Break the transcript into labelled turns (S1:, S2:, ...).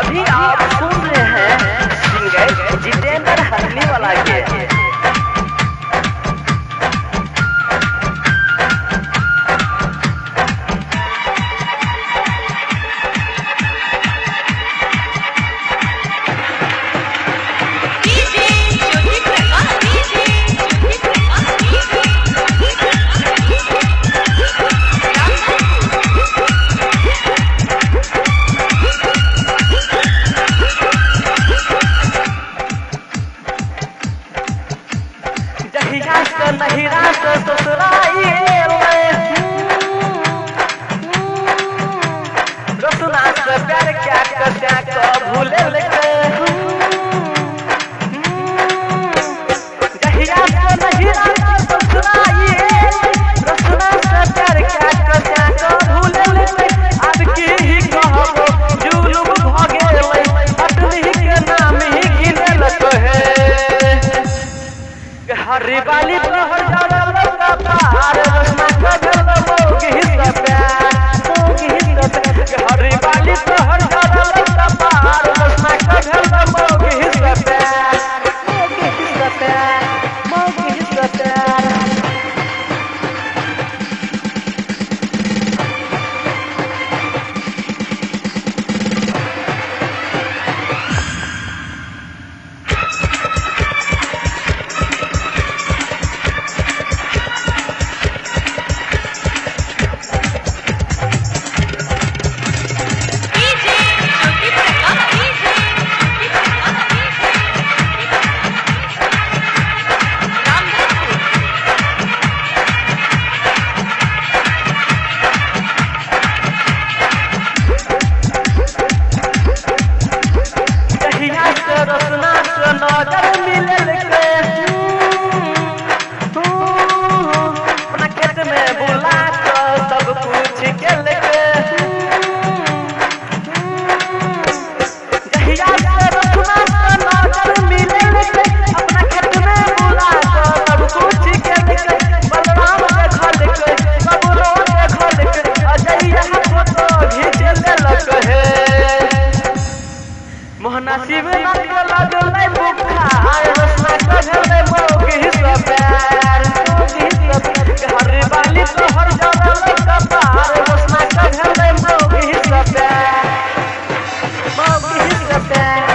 S1: अभी आप सुन रहे हैं सिंगर जितेंद्र हरनी वाला के। नहिरा से ससुराई रसुना से प्यार क्या क्या भूले लगे नहिरा से ससुराई रसुना से प्यार क्या भूले लगे। अब की ही कहबो जुलुम भगे अटली के नाम ही गिने लगे हरी बाली तोहर जावल पार रसना कजल मोगी हिस्सा प्यार हरी बाली तोहर जावल पार रसना कजल मोगी हिस्सा प्यार मोगी हिस्सा प्यार। रसना से नजर मिले अपना खेत में बुला सब कुछ के लेके रसना से नजर मिले अपना खेत में बुला सब कुछ के लेके बलराम के घर के बबुलो के घर के अजय फोटो खींच लेलक है मोहना शिव लगल बुखार रसना कजल मोगी हिस्सा प्यार हरी बाली तोहर जावल पार रसना कजल मोगी हिस्सा प्यार मोगी हिस्सा प्यार।